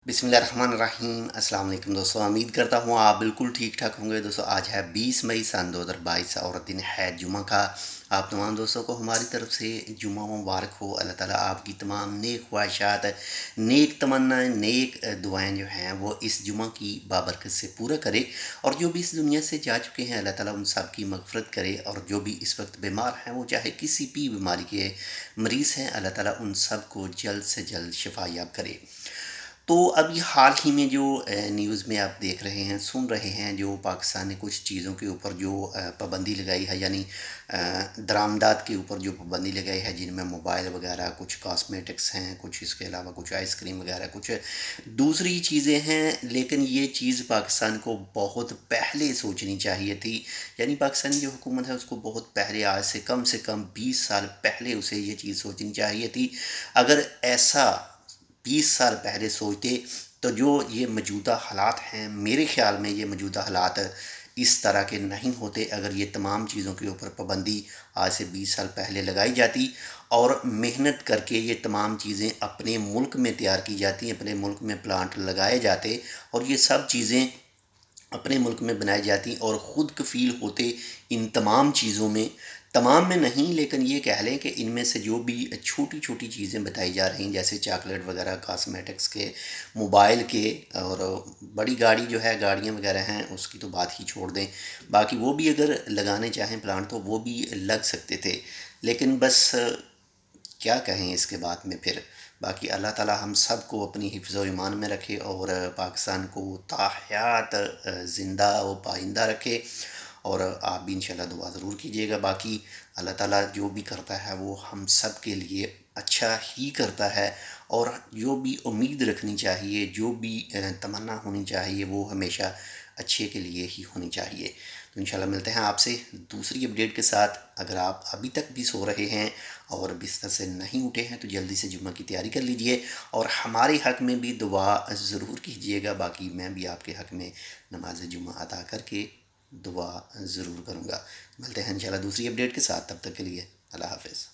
बिस्मिल्लाहिर्रहमानिर्रहीम। अस्सलाम वालेकुम दोस्तों, उम्मीद करता हूँ आप बिल्कुल ठीक ठाक होंगे। दोस्तों आज है 20 मई सन 2022 और दिन है जुमा का। आप तमाम दोस्तों को हमारी तरफ से जुमा मुबारक हो। अल्लाह ताला आपकी तमाम नेक ख्वाहिशात, नेक तमन्नाएँ, नेक दुआएँ जो हैं वो इस जुमा की बाबरकत से पूरा करे। और जो भी इस दुनिया से जा चुके हैं अल्लाह ताला उन सब की मग़फ़िरत करे। और जो भी इस वक्त बीमार हैं, वो चाहे किसी भी बीमारी के मरीज़ हैं, अल्लाह ताला उन सब को जल्द से जल्द शिफा याब करे। तो अभी हाल ही में जो न्यूज़ में आप देख रहे हैं, सुन रहे हैं, जो पाकिस्तान ने कुछ चीज़ों के ऊपर जो पाबंदी लगाई है, यानी दरामदात के ऊपर जो पाबंदी लगाई है, जिनमें मोबाइल वगैरह, कुछ कॉस्मेटिक्स हैं, कुछ इसके अलावा कुछ आइसक्रीम वगैरह, कुछ दूसरी चीज़ें हैं। लेकिन ये चीज़ पाकिस्तान को बहुत पहले सोचनी चाहिए थी। यानी पाकिस्तानी जो हुकूमत है उसको बहुत पहले, आज से कम 20 साल पहले उसे ये चीज़ सोचनी चाहिए थी। अगर ऐसा 20 साल पहले सोचते तो जो ये मौजूदा हालात हैं, मेरे ख़्याल में ये मौजूदा हालात इस तरह के नहीं होते। अगर ये तमाम चीज़ों के ऊपर पाबंदी आज से 20 साल पहले लगाई जाती और मेहनत करके ये तमाम चीज़ें अपने मुल्क में तैयार की जाती, अपने मुल्क में प्लांट लगाए जाते और ये सब चीज़ें अपने मुल्क में बनाई जाती और ख़ुद कफ़ील होते इन तमाम चीज़ों में। तमाम में नहीं, लेकिन ये कह लें कि इनमें से जो भी छोटी छोटी चीज़ें बताई जा रही हैं, जैसे चॉकलेट वगैरह, कॉस्मेटिक्स के, मोबाइल के, और बड़ी गाड़ी जो है, गाड़ियाँ वगैरह हैं, उसकी तो बात ही छोड़ दें। बाकी वो भी अगर लगाने चाहें प्लांट तो वो भी लग सकते थे। लेकिन बस क्या कहें इसके बाद में फिर। बाकी अल्लाह ताला हम सब को अपनी हिफ्ज़ व ईमान में रखे और पाकिस्तान को ताहयात ज़िंदा व पाइंदा रखे। और आप भी इंशाल्लाह दुआ ज़रूर कीजिएगा। बाकी अल्लाह ताला जो भी करता है वो हम सब के लिए अच्छा ही करता है। और जो भी उम्मीद रखनी चाहिए, जो भी तमन्ना होनी चाहिए, वो हमेशा अच्छे के लिए ही होनी चाहिए। तो इंशाल्लाह मिलते हैं आपसे दूसरी अपडेट के साथ। अगर आप अभी तक भी सो रहे हैं और बिस्तर से नहीं उठे हैं तो जल्दी से जुम्मा की तैयारी कर लीजिए और हमारे हक़ में भी दुआ ज़रूर कीजिएगा। बाकी मैं भी आपके हक़ में नमाज जुम्मा अदा करके दुआ ज़रूर करूँगा। मिलते हैं इंशाल्लाह दूसरी अपडेट के साथ। तब तक के लिए अल्लाह हाफ़िज़।